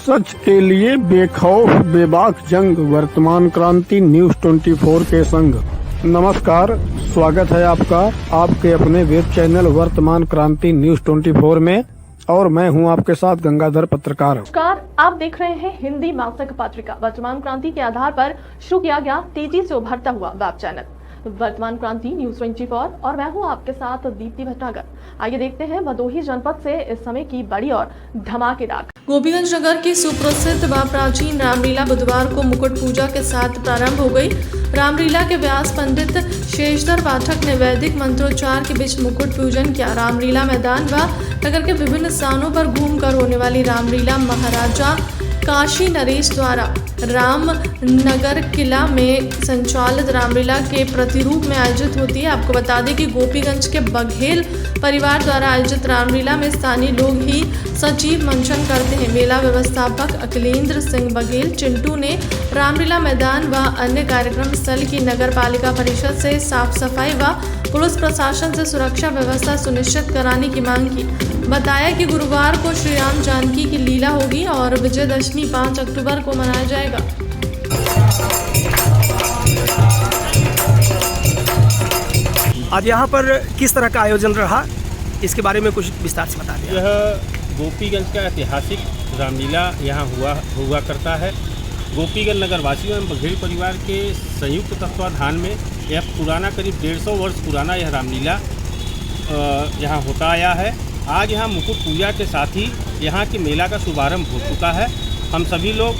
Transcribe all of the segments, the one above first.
सच के लिए बेखौफ बेबाक जंग, वर्तमान क्रांति न्यूज 24 के संग। नमस्कार, स्वागत है आपका आपके अपने वेब चैनल वर्तमान क्रांति न्यूज 24 में, और मैं हूं आपके साथ गंगाधर पत्रकार। नमस्कार, आप देख रहे हैं हिंदी मासिक पत्रिका वर्तमान क्रांति के आधार पर शुरू किया गया तेजी से उभरता हुआ वेब चैनल वर्तमान क्रांति न्यूज 24, और मैं हूं आपके साथ दीप्ति भटनागर। आइए देखते हैं भदोही जनपद से इस समय की बड़ी और धमाकेदार। गोपीगंज नगर की सुप्रसिद्ध व प्राचीन रामलीला बुधवार को मुकुट पूजा के साथ प्रारंभ हो गई। रामलीला के व्यास पंडित शेषधर पाठक ने वैदिक मंत्रोच्चार के बीच मुकुट पूजन किया। रामलीला मैदान व नगर के विभिन्न स्थानों पर घूमकर होने वाली रामलीला महाराजा काशी नरेश द्वारा रामनगर किला में संचालित रामलीला के प्रतिरूप में आयोजित होती है। आपको बता दें कि गोपीगंज के बघेल परिवार द्वारा आयोजित रामलीला में स्थानीय लोग ही सजीव मंचन करते हैं। मेला व्यवस्थापक अखिलेंद्र सिंह बघेल चिंटू ने रामलीला मैदान व अन्य कार्यक्रम स्थल की नगर पालिका परिषद से साफ सफाई व पुलिस प्रशासन से सुरक्षा व्यवस्था सुनिश्चित कराने की मांग की। बताया कि गुरुवार को श्री राम जानकी की लीला होगी और विजयदशमी 5 अक्टूबर को मनाया जाएगा। आज यहाँ पर किस तरह का आयोजन रहा, इसके बारे में कुछ विस्तार से बता दें। यह गोपीगंज का ऐतिहासिक रामलीला यहाँ हुआ करता है। गोपीगंज नगर वासियों एवं बघेल परिवार के संयुक्त तत्वाधान में यह पुराना करीब 150 वर्ष पुराना यह रामलीला यहाँ होता आया है। आज यहाँ मुकुट पूजा के साथ ही यहाँ के मेला का शुभारंभ हो चुका है। हम सभी लोग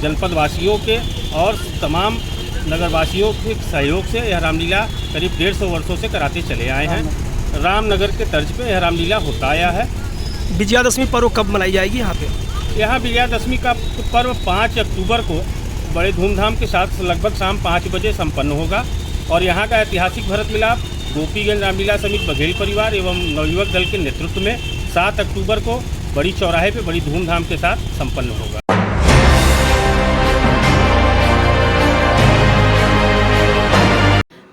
जनपद वासियों के और तमाम नगरवासियों के सहयोग से यह रामलीला करीब 150 वर्षों से कराते चले आए हैं। रामनगर के तर्ज पे यह रामलीला होता आया है। विजयादशमी पर्व कब मनाई जाएगी यहाँ पे? यहाँ विजयादशमी का पर्व 5 अक्टूबर को बड़े धूमधाम के साथ लगभग शाम 5 बजे संपन्न होगा। और यहाँ का ऐतिहासिक भरत मिलाप गोपीगंज रामलीला समिति बघेल परिवार एवं नवयुवक दल के नेतृत्व में 7 अक्टूबर को बड़ी चौराहे पे बड़ी धूमधाम के साथ संपन्न होगा।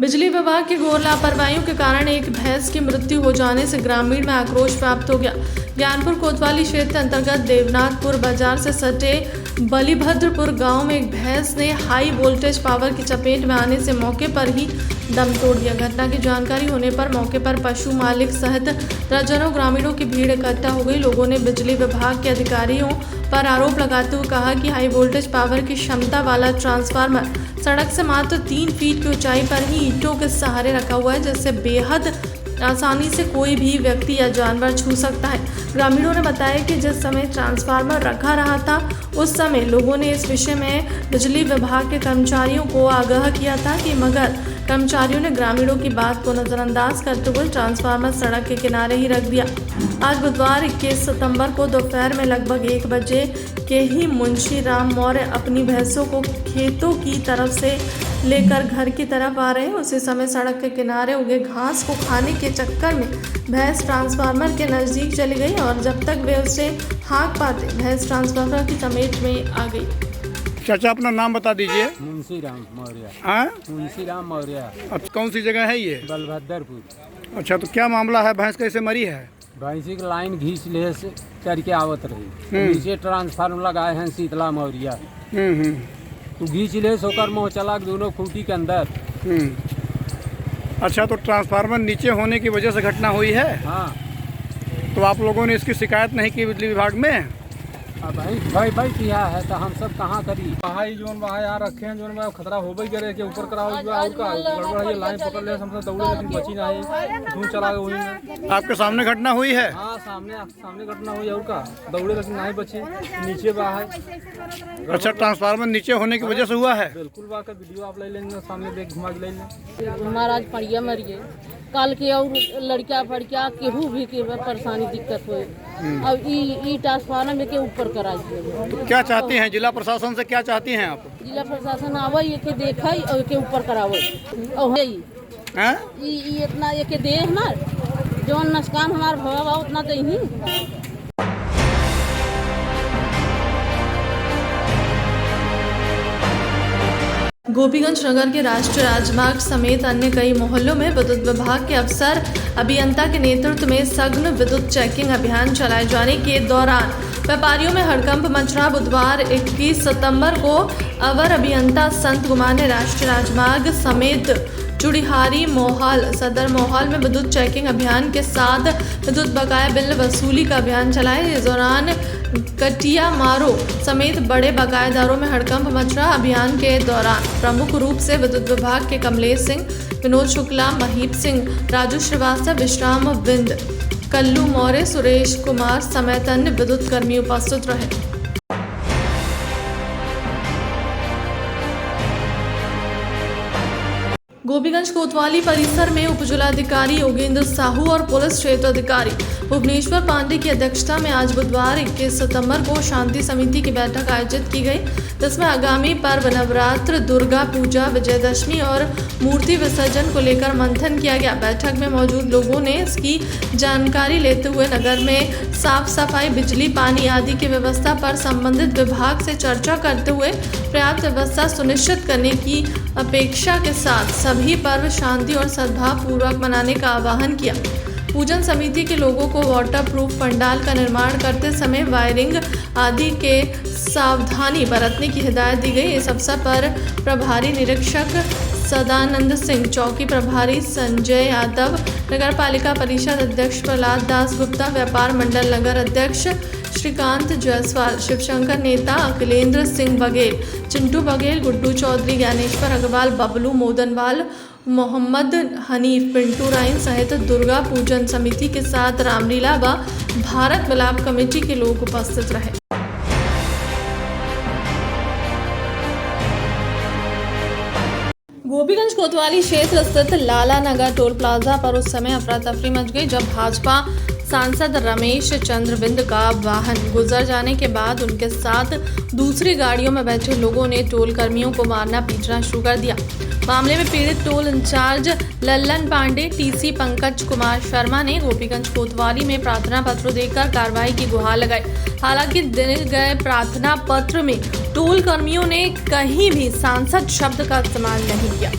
बिजली विभाग की घोर लापरवाहियों के कारण एक भैंस की मृत्यु हो जाने से ग्रामीण में आक्रोश प्राप्त हो गया। ज्ञानपुर कोतवाली क्षेत्र अंतर्गत देवनाथपुर बाजार से सटे बलिभद्रपुर गांव में एक भैंस ने हाई वोल्टेज पावर की चपेट में आने से मौके पर ही दम तोड़ दिया। घटना की जानकारी होने पर मौके पर पशु मालिक सहित दर्जनों ग्रामीणों की भीड़ इकट्ठा हो गई। लोगों ने बिजली विभाग के अधिकारियों पर आरोप लगाते हुए कहा कि हाई वोल्टेज पावर की क्षमता वाला ट्रांसफार्मर सड़क से मात्र 3 फीट की ऊंचाई पर ही ईंटों के सहारे रखा हुआ है, जिससे बेहद आसानी से कोई भी व्यक्ति या जानवर छू सकता है। ग्रामीणों ने बताया कि जिस समय ट्रांसफार्मर रखा रहा था उस समय लोगों ने इस विषय में बिजली विभाग के कर्मचारियों को आगाह किया था कि मगर कर्मचारियों ने ग्रामीणों की बात को नज़रअंदाज करते हुए ट्रांसफार्मर सड़क के किनारे ही रख दिया। आज बुधवार 21 सितंबर को दोपहर में लगभग 1 बजे के ही मुंशी राम मौर्य अपनी भैंसों को खेतों की तरफ से लेकर घर की तरफ आ रहे हैं। उसी समय सड़क के किनारे उगे घास को खाने के चक्कर में भैंस ट्रांसफार्मर के नज़दीक चली गई और जब तक वे उसे हाँक पाते भैंस ट्रांसफार्मर की चपेट में आ गई। चाचा, अपना नाम बता दीजिए। मुंशी राम मौर्य। हाँ, मुंशी राम मौर्य। अब कौन सी जगह है ये? बलभद्रपुर। अच्छा, तो क्या मामला है? भैंस कैसे मरी है? भैंसी की लाइन घींच ले से करके आवत रही, नीचे ट्रांसफार्मर लगाए हैं शीतला मौर्य। तो घींच ले सोकर मोह चला दोनों खूंटी के अंदर। अच्छा, तो ट्रांसफार्मर नीचे होने की वजह से घटना हुई है? हाँ। तो आप लोगों ने इसकी शिकायत नहीं की बिजली विभाग में? अब भाई किया है तो हम सब कहाँ करी। भाई जोन वहाँ यहाँ रखे हैं जोन में खतरा हो गई करे कि ऊपर कराओ और का गड़बड़ है, लाइन पकड़ ले हम सब दौड़े लेकिन बची नहीं, धूम चला गए वहीं में। आपके सामने घटना हुई है? हाँ, सामने घटना हुई और का दौड़े लेकिन नहीं बची, नीचे बा है। अच्छा, ट्रांसफार्मर नीचे होने की वजह से हुआ है? बिल्कुल बा का वीडियो आप ले लेंगे, सामने देख घुमा के ले लें। महाराज पड़िया मरिए कल के और लड़का फड़का केहू भी के परेशानी दिक्कत हुए। अब ई ट्रांसफार्मर में के ऊपर करा दिए। तो क्या चाहती हैं जिला प्रशासन से, क्या चाहती हैं आप? जिला प्रशासन आवे के देखे और के ऊपर करावे और ई इतना एक दे हमार जो नुकसान हमार भवा उतना दे ही। गोपीगंज नगर के राष्ट्रीय राजमार्ग समेत अन्य कई मोहल्लों में विद्युत विभाग के अफसर अभियंता के नेतृत्व में सघन विद्युत चेकिंग अभियान चलाए जाने के दौरान व्यापारियों में हड़कंप मच रहा। बुधवार 21 सितंबर को अवर अभियंता संत कुमार ने राष्ट्रीय राजमार्ग समेत चुड़िहारी मोहाल सदर मोहाल में विद्युत चेकिंग अभियान के साथ विद्युत बकाया बिल वसूली का अभियान चलाया। इस दौरान कटिया मारो समेत बड़े बकायेदारों में हड़कंप मच रहा। अभियान के दौरान प्रमुख रूप से विद्युत विभाग के कमलेश सिंह, विनोद शुक्ला, महीप सिंह, राजू श्रीवास्तव, विश्राम बिंद, कल्लू मौर्य, सुरेश कुमार समेत अन्य विद्युत कर्मी उपस्थित रहे। गोपीगंज कोतवाली परिसर में उप जिलाधिकारी योगेंद्र साहू और पुलिस क्षेत्र अधिकारी भुवनेश्वर पांडे की अध्यक्षता में आज बुधवार 21 सितंबर को शांति समिति की बैठक आयोजित की गई, जिसमें आगामी पर्व नवरात्र, दुर्गा पूजा, विजयदशमी और मूर्ति विसर्जन को लेकर मंथन किया गया। बैठक में मौजूद लोगों ने इसकी जानकारी लेते हुए नगर में साफ सफाई, बिजली, पानी आदि की व्यवस्था पर संबंधित विभाग से चर्चा करते हुए पर्याप्त व्यवस्था सुनिश्चित करने की अपेक्षा के साथ सभी पर्व शांति और सद्भाव पूर्वक मनाने का आह्वान किया। पूजन समिति के लोगों को वाटर प्रूफ पंडाल का निर्माण करते समय वायरिंग आदि के सावधानी बरतने की हिदायत दी गई। इस अवसर पर प्रभारी निरीक्षक सदानंद सिंह, चौकी प्रभारी संजय यादव, नगर पालिका परिषद अध्यक्ष प्रहलाद दास गुप्ता, व्यापार मंडल नगर अध्यक्ष श्रीकांत जायसवाल, शिवशंकर नेता अखिलेंद्र सिंह बघेल, चिंटू बघेल, गुड्डू चौधरी, ज्ञानेश्वर अग्रवाल, बबलू मोदनवाल, मोहम्मद हनीफ, पिंटू राइन सहित दुर्गा पूजन समिति के साथ रामलीला व भारत मिलाप कमेटी के लोग उपस्थित रहे। गोपीगंज कोतवाली क्षेत्र स्थित लाला नगर टोल प्लाजा पर उस समय अफरा तफरी मच गई जब भाजपा सांसद रमेश चंद्र बिंद का वाहन गुजर जाने के बाद उनके साथ दूसरी गाड़ियों में बैठे लोगों ने टोल कर्मियों को मारना पीटना शुरू कर दिया। मामले में पीड़ित toll incharge Lallan Pandey, TC Pankaj Kumar Sharma ने गोपीगंज कोतवाली में प्रार्थना पत्र देकर कार्रवाई की गुहार लगाई। हालांकि दिए गए प्रार्थना पत्र में टोल कर्मियों ने कहीं भी सांसद शब्द का इस्तेमाल नहीं किया।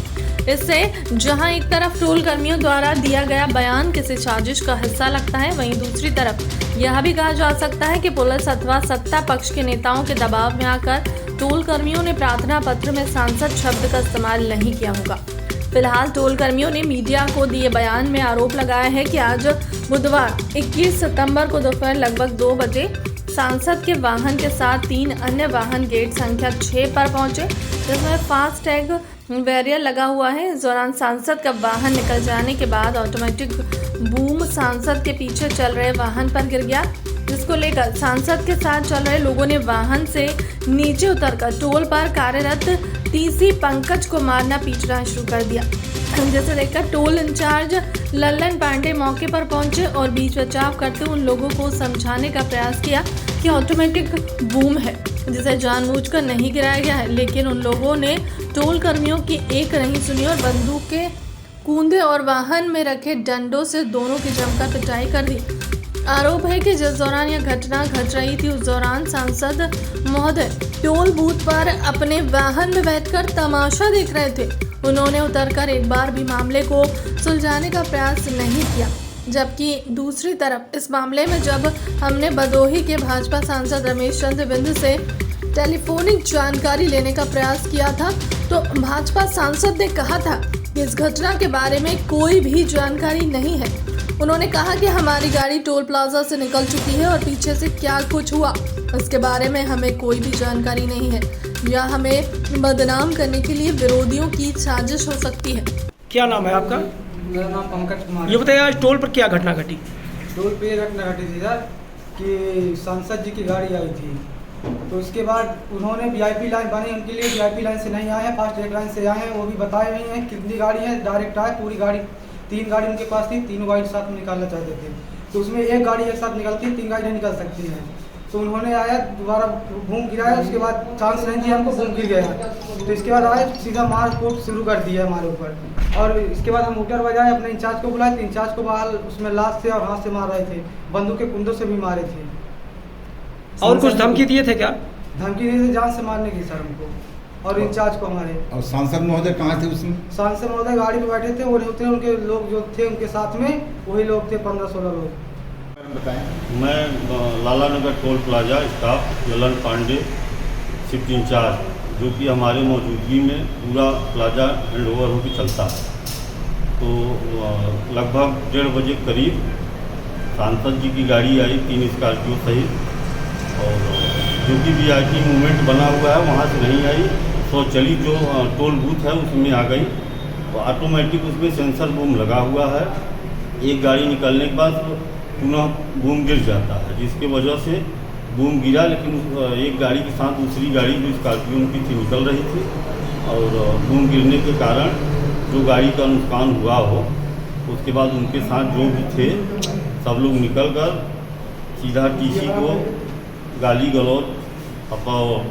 इससे जहां एक तरफ टोल कर्मियों द्वारा दिया गया बयान किसी साजिश का हिस्सा लगता है, वहीं दूसरी तरफ यह भी कहा जा सकता है कि पुलिस अथवा सत्ता पक्ष के नेताओं के दबाव में आकर टोल कर्मियों ने प्रार्थना पत्र में सांसद शब्द का इस्तेमाल नहीं किया होगा। फिलहाल टोल कर्मियों ने मीडिया को दिए बयान में आरोप लगाया है कि आज बुधवार 21 सितंबर को दोपहर लगभग 2 बजे सांसद के वाहन के साथ 3 अन्य वाहन गेट संख्या 6 पर पहुंचे, जिसमें फास्टैग बैरियर लगा हुआ है। इस दौरान सांसद का वाहन निकल जाने के बाद ऑटोमेटिक बूम सांसद के पीछे चल रहे वाहन पर गिर गया, जिसको लेकर सांसद के साथ चल रहे लोगों ने वाहन से नीचे उतरकर टोल पर कार्यरत टीसी पंकज को मारना पीटना शुरू कर दिया, जिसे लेकर टोल इंचार्ज लल्लन पांडे मौके पर पहुंचे और बीच बचाव करते उन लोगों को समझाने का प्रयास किया कि ऑटोमेटिक बूम है, जिसे जानबूझकर नहीं गिराया गया है। लेकिन उन लोगों ने टोल कर्मियों की एक नहीं सुनी और बंदूक के कूंदे और वाहन में रखे डंडों से दोनों की जमकर पिटाई कर दी। आरोप है कि जिस दौरान यह घटना घट रही थी उस दौरान सांसद महोदय टोल बूथ पर अपने वाहन में बैठकर तमाशा देख रहे थे। उन्होंने उतरकर एक बार भी मामले को सुलझाने का प्रयास नहीं किया। जबकि दूसरी तरफ इस मामले में जब हमने भदोही के भाजपा सांसद रमेश चंद्र बिंद से टेलीफोनिक जानकारी लेने का प्रयास किया था तो भाजपा सांसद ने कहा था कि इस घटना के बारे में कोई भी जानकारी नहीं है। उन्होंने कहा कि हमारी गाड़ी टोल प्लाजा से निकल चुकी है और पीछे से क्या कुछ हुआ इसके बारे में हमें कोई भी जानकारी नहीं है, या हमें बदनाम करने के लिए विरोधियों की साजिश हो सकती है। क्या नाम है आपका? मेरा नाम पंकज कुमार। ये बताइए आज टोल पर क्या घटना घटी? टोल पे घटना घटी थी सर कि सांसद जी की गाड़ी आई थी, तो उसके बाद उन्होंने वीआईपी लाइन बनी, उनके लिए वीआईपी लाइन से नहीं आए हैं, फास्ट ट्रैक लाइन से आए हैं। वो भी बताए नहीं हैं कितनी गाड़ी है, डायरेक्ट आए पूरी गाड़ी। 3 गाड़ी उनके पास थी, तीनों गाड़ी साथ में निकालना चाहते थे, तो उसमें एक गाड़ी एक साथ निकलती, 3 गाड़ी नहीं निकल सकती हैं। तो उन्होंने आया, दोबारा घूम गिराया, उसके बाद चांस नहीं दिया हमको, घूम गिर गया। तो इसके बाद आए, सीधा मार कूट शुरू कर दिया हमारे ऊपर। और इसके बाद हम मोटर बजाए, अपने इंचार्ज को बुलाए, तो इंचार्ज को बाल उसमें लाश से और हाथ से मार रहे थे, बंदूक के कुंदों से भी मारे थे। और कुछ धमकी दिए थे क्या? धमकी दी थी जान से मारने की सर हमको और इंचार्ज को हमारे। और सांसद महोदय कहाँ थे उसमें? सांसद महोदय गाड़ी पे बैठे थे, वो नहीं थे, उनके लोग जो थे उनके साथ में वही लोग थे, 15-16 लोग। बताएं। मैं Lala Nagar toll plaza staff Lalan Pandey shift in charge, जो कि हमारे मौजूदगी में पूरा प्लाजा हैंड ओवर होकर चलता है। तो लगभग 1:30 बजे करीब सांसद जी की गाड़ी आई 3 स्कॉर्पियो सहित, और जो कि VIP मूवमेंट बना हुआ है वहाँ से नहीं आई, स्वचालित जो टोल बूथ है उसमें आ गई। तो ऑटोमेटिक उसमें सेंसर बूम लगा हुआ है। एक गाड़ी निकलने के बाद पुनः बूम गिर जाता है, जिसके वजह से बूम गिरा, लेकिन एक गाड़ी के साथ दूसरी गाड़ी जो स्कॉर्पियो की थी निकल रही थी, और बूम गिरने के कारण जो गाड़ी का नुकसान हुआ हो, उसके बाद उनके साथ जो भी थे सब लोग निकल कर सीधा TC को गाली गलौज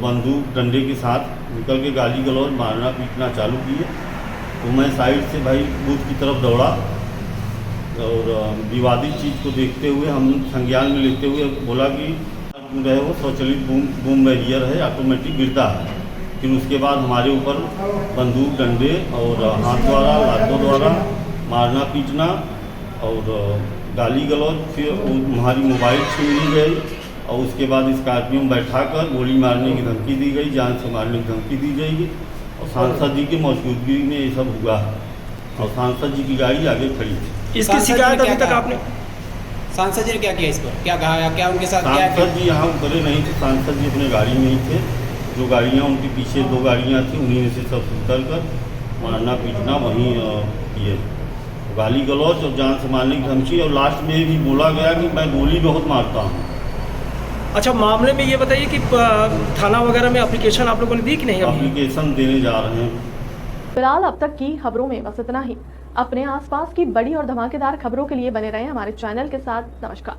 बंदूक डंडे के साथ निकल के गाली गलौज मारना पीटना चालू किए। तो मैं साइड से भाई बूथ की तरफ दौड़ा, और विवादित चीज़ को देखते हुए हम संज्ञान में लेते हुए बोला कि जो है वो स्वचालित बूम बैरियर है, ऑटोमेटिक गिरता है। फिर उसके बाद हमारे ऊपर बंदूक डंडे और हाथ द्वारा लातों द्वारा मारना पीटना और गाली गलौज, फिर हमारी मोबाइल छीन ली गई, और उसके बाद स्कॉर्पियो में बैठाकर गोली मारने की धमकी दी गई, जान से मारने की धमकी दी जाएगी। और सांसद जी की मौजूदगी में ये सब हुआ है, और सांसद जी की गाड़ी आगे खड़ी थी। इसकी शिकायत अभी तक आपने? सांसद जी ने क्या किया इस पर, क्या कहा, क्या उनके साथ क्या सांसद जी यहाँ उतरे नहीं थे, सांसद जी अपने गाड़ी में ही थे। जो गाड़ियाँ उनके पीछे 2 गाड़ियाँ थी, उन्हीं में से सब उतर कर मारना पीटना वहीं किए, गाली गलौज और जान से मारने की धमकी, और लास्ट में भी बोला गया कि मैं गोली बहुत मारता हूँ। अच्छा, मामले में ये बताइए कि थाना वगैरह में एप्लीकेशन आप लोगों ने दी कि नहीं? एप्लीकेशन देने जा रहे हैं। फिलहाल अब तक की खबरों में बस इतना ही। अपने आसपास की बड़ी और धमाकेदार खबरों के लिए बने रहें हमारे चैनल के साथ। नमस्कार।